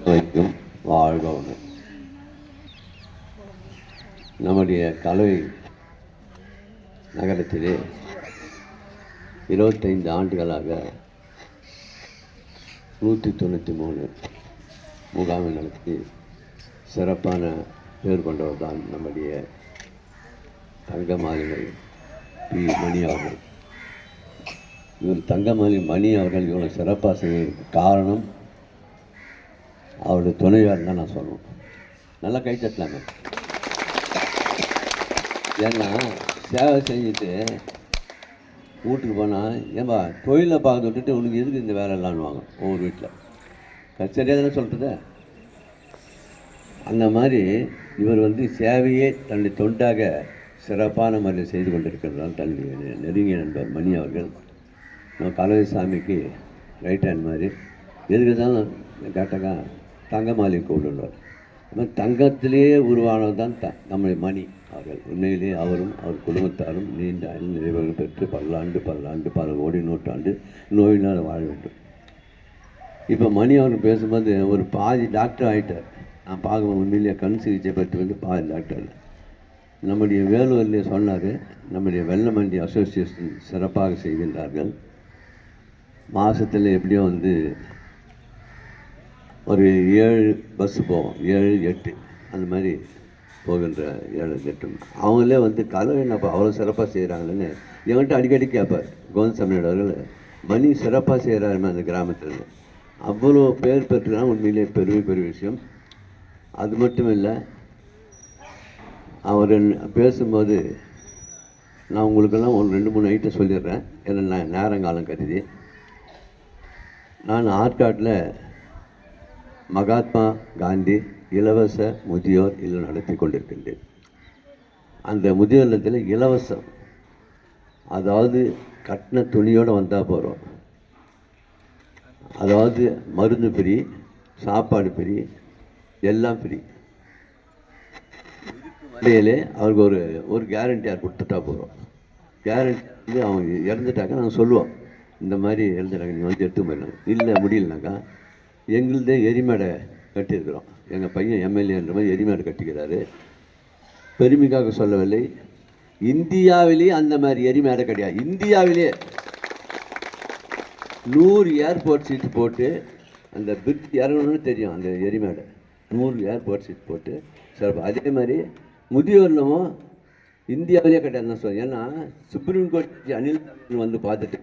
வைக்கும் வாழ்க ஒன்று. நம்முடைய கலை நகரத்திலே 25 ஆண்டுகளாக 193 முகாமை நடத்தி சிறப்பான பேர் கொண்டவர் தான் நம்முடைய தங்கமாலிகை பி மணி அவர்கள். இவர் தங்கமாலிகை மணி அவர்கள் இவ்வளோ சிறப்பாக செய்வதற்கு காரணம் அவருடைய துணையார் தான் நான் சொல்லணும். நல்லா கை தட்டலாங்க. ஏன்னா சேவை செஞ்சுட்டு வீட்டுக்கு போனால் ஏன்பா தொழிலை பார்க்க விட்டுட்டு உனக்கு எதுக்கு இந்த வேலை இல்லான்னுவாங்க ஒவ்வொரு வீட்டில். சரியாக தானே சொல்கிறது. அந்த மாதிரி இவர் சேவையே தன்னுடைய தொண்டாக சிறப்பான முறையில் செய்து கொண்டிருக்கிறதால் தன்னுடைய நெருங்கிய நண்பர் மணி அவர்கள் நம்ம கலவைசாமிக்கு ரைட் ஹேண்ட் மாதிரி எதுக்கு தான் கேட்டாக்கா தங்கமாலிகை கூப்பிடுவார். அது தங்கத்திலேயே உருவானது தான் நம்முடைய மணி அவர்கள். உண்மையிலேயே அவரும் அவர் குடும்பத்தாரும் நீண்ட நிறைவுகள் பெற்று பல கோடி நூற்றாண்டு நோயினால் வாழ வேண்டும். இப்போ மணி அவர் பேசும்போது ஒரு பாதி டாக்டர் ஆகிட்டார். நான் பார்க்க உண்மையிலேயே கண் சிகிச்சை பற்றி பாதி டாக்டர். நம்முடைய வேலூரிலே சொன்னார், நம்முடைய வெள்ளமண்டி அசோசியேஷன் சிறப்பாக செய்கின்றார்கள். மாதத்தில் எப்படியோ ஒரு 7 பஸ்ஸு போவோம், 7 8 அந்த மாதிரி போகின்ற 7 8. அவங்களே கலவை என்ன அவ்வளோ சிறப்பாக செய்கிறாங்கன்னு என்கிட்ட அடிக்கடி கேட்பார். கோவிந்தசாமியோட அவர்கள் மணி சிறப்பாக செய்கிறாருமே அந்த கிராமத்தில். அவ்வளோ பேர் பெற்றுனா உண்மையிலே பெரிய விஷயம். அது மட்டும் இல்லை, அவர் பேசும்போது நான் உங்களுக்கெல்லாம் ஒரு 2-3 ஐட்டம் சொல்லிடுறேன். ஏன்னா நான் நேரங்காலம் கருதி நான் ஆற்காட்டில் மகாத்மா காந்தி இலவச முதியோர் இல்லம் நடத்தி கொண்டிருக்கின்றேன். அந்த முதியோர் இல்லத்தில் இலவசம், அதாவது கட்டின துணியோடு வந்தால் போகிறோம். அதாவது மருந்து ஃப்ரீ, சாப்பாடு ஃப்ரீ, எல்லாம் ஃப்ரீ. வரையிலே அவருக்கு ஒரு கேரண்டியார் கொடுத்துட்டா போகிறோம். கேரண்டி அவங்க இறந்துட்டாக்கா நாங்கள் சொல்லுவோம், இந்த மாதிரி இறந்துட்டாங்க, நீங்கள் எடுத்து போயிடலாம். இல்லை முடியலனாக்கா எங்களுதே எரிமேடை கட்டியிருக்கிறோம். எங்கள் பையன் எம்எல்ஏன்ற மாதிரி எரிமேடை கட்டிக்கிறாரு. பெருமைக்காக சொல்லவில்லை, இந்தியாவிலேயே அந்த மாதிரி எரிமேடை கிடையாது. இந்தியாவிலே 100 ஏர்போர்ட் சீட்டு போட்டு அந்த பிரிட்ஜ் இறங்கணும்னு தெரியும். அந்த எரிமேடை 100 ஏர்போர்ட் சீட் போட்டு சிறப்பு. அதே மாதிரி முதியோர்லமும் இந்தியாவிலே கிடையாதுன்னு சொல்லுவேன். ஏன்னா சுப்ரீம் கோர்ட் அனில் பார்த்துட்டு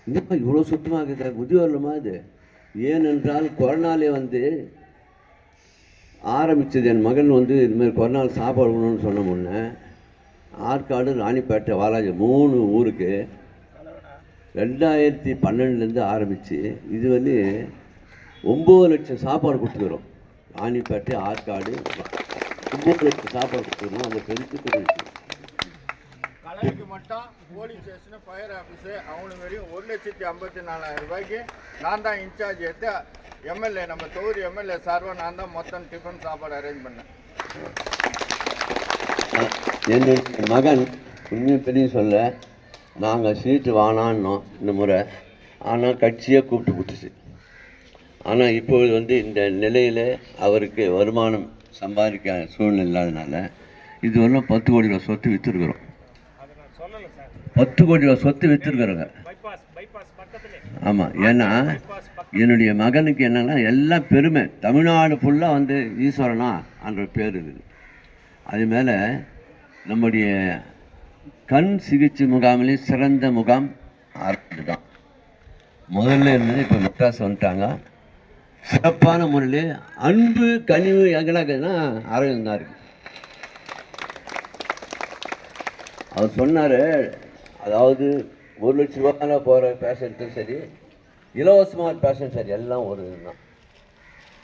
இன்னும் இவ்வளோ சுத்தமாக இருக்குது முதியோர்லமா இது. ஏனென்றால் கொரோனாலே ஆரம்பித்தது. என் மகன் இதுமாதிரி கொரோனாவில் சாப்பாடு கொடுக்கணும்னு சொன்ன முன்னே ஆற்காடு, ராணிப்பேட்டை, வாலாஜி 3 ஊருக்கு 2012 ஆரம்பித்து இது 9 லட்சம் சாப்பாடு கொடுத்துக்கிறோம். ராணிப்பேட்டை, ஆற்காடு 9 லட்சம் சாப்பாடு கொடுத்துக்கிறோம். அந்த பெருசுக்கு கலைக்கு மட்டும் போலீஸ் ஸ்டேஷனு, ஃபயர் ஆஃபீஸு அவங்களுக்கு வரையும் 1,54,000 ரூபாய்க்கு நான் தான் இன்சார்ஜ் எடுத்து எம்எல்ஏ, நம்ம தொகுதி எம்எல்ஏ சார்பாக நான் தான் மொத்தம் டிஃபன் சாப்பாடு அரேஞ்ச் பண்ணேன். என்னுடைய மகன் உண்மையை பெரிய சொல்ல நாங்கள் சீட்டு வானான்னோம் இந்த முறை. ஆனால் கட்சியை கூப்பிட்டு கொடுத்துச்சு. ஆனால் இப்போது இந்த நிலையில் அவருக்கு வருமானம் சம்பாதிக்க சூழ்நிலை இல்லாதனால இது வரலாம் 10 கோடி ரூபா சொத்து விற்றுருக்குறோம். 10 கோடி ரூபா சொத்து விற்றுருக்குறோங்க. ஆமாம். ஏன்னா என்னுடைய மகனுக்கு என்னென்னா எல்லாம் பெருமை, தமிழ்நாடு ஃபுல்லாக ஈஸ்வரனா என்ற பேர் இருக்குது. அது மேலே நம்முடைய கண் சிகிச்சை முகாமிலே சிறந்த முகாம் ஆர்காடு தான். முதல்ல இருந்தது, இப்போ மெட்ராஸ் வந்துட்டாங்க. சிறப்பான முறையில் அன்பு கனிவு எங்கடாக்குதுன்னா ஆரோக்கியம் தான் இருக்குது. அவர் சொன்னார், அதாவது 1 லட்ச ரூபாயில் போகிற பேஷண்ட்டும் சரி, இலவசமாக பேஷண்ட் சரி, எல்லாம் ஒரு இதுதான்,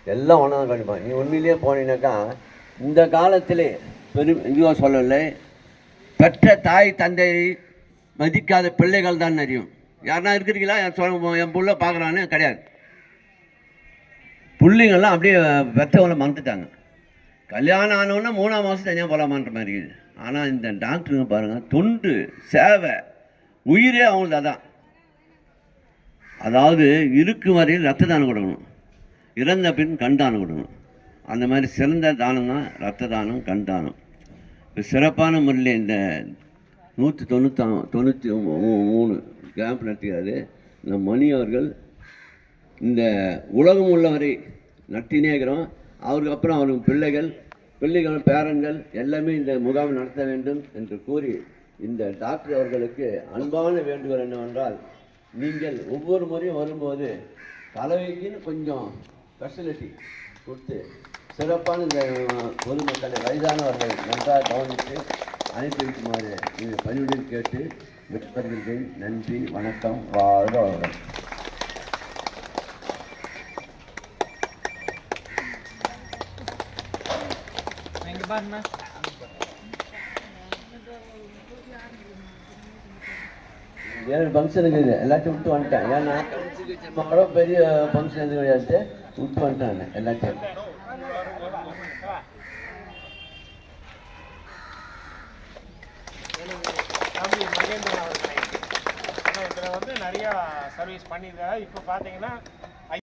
எல்லாம் ஒன்றா தான் கண்டிப்பாக. நீ உண்மையிலேயே போனீங்கன்னாக்கா இந்த காலத்திலே இதுவாக சொல்லலை, பெற்ற தாய் தந்தை மதிக்காத பிள்ளைகள் தான் அறியும். யாருன்னா இருக்கிறீங்களா? என் புள்ள பார்க்குறான்னு கிடையாது. பிள்ளைங்கள்லாம் அப்படியே பெற்றவங்களை மறந்துட்டாங்க. கல்யாணம் ஆனவுன்னா 3ஆம் மாதம் தனியாக போகலாமான்ற மாதிரி இருக்குது. ஆனால் இந்த டாக்டருங்க பாருங்கள், தொண்டு சேவை உயிரே அவங்களுக்கு. அதான், அதாவது இருக்கும் வரையில் ரத்த தானம் கொடுக்கணும். இறந்த பின் கண் தானம் விடணும். அந்த மாதிரி சிறந்த தானம் தான் ரத்த தானம், கண் தானம். இப்போ சிறப்பான முறையில் இந்த 193 கேம்ப் நடத்துகிறாரு நம் மணி அவர்கள். இந்த உலகம் உள்ளவரை நட்டினே இருக்கிறோம். அவருக்கு அப்புறம் அவருக்கு பிள்ளைகள் பேரன்கள் எல்லாமே இந்த முகாம் நடத்த வேண்டும் என்று கூறி, இந்த டாக்டர் அவர்களுக்கு அன்பான வேண்டுகோள் என்னவென்றால், நீங்கள் ஒவ்வொரு முறையும் வரும்போது கலவைக்குன்னு கொஞ்சம் ஃபெசிலிட்டி கொடுத்து சிறப்பான இந்த பொதுமக்களை வயதானவர்கள் நன்றாக கவனித்து அனுப்பி வைக்குமாறு இந்த பணியுடன் கேட்டு விட்டுப்படுகின்றேன். நன்றி, வணக்கம், வாழ்க வளமுடன். ஏன்னா ஃபங்க்ஷனுக்கு இது எல்லாத்தையும் விட்டு வந்துட்டேன். ஏன்னா கூட பெரிய ஃபங்க்ஷன் எதுவும் கிடையாது, விட்டு வந்துட்டேன் நான் எல்லாத்தையும். மகேந்திரன் அவர்களை இதில் வந்து நிறையா சர்வீஸ் பண்ணியிருக்காங்க. இப்போ பார்த்தீங்கன்னா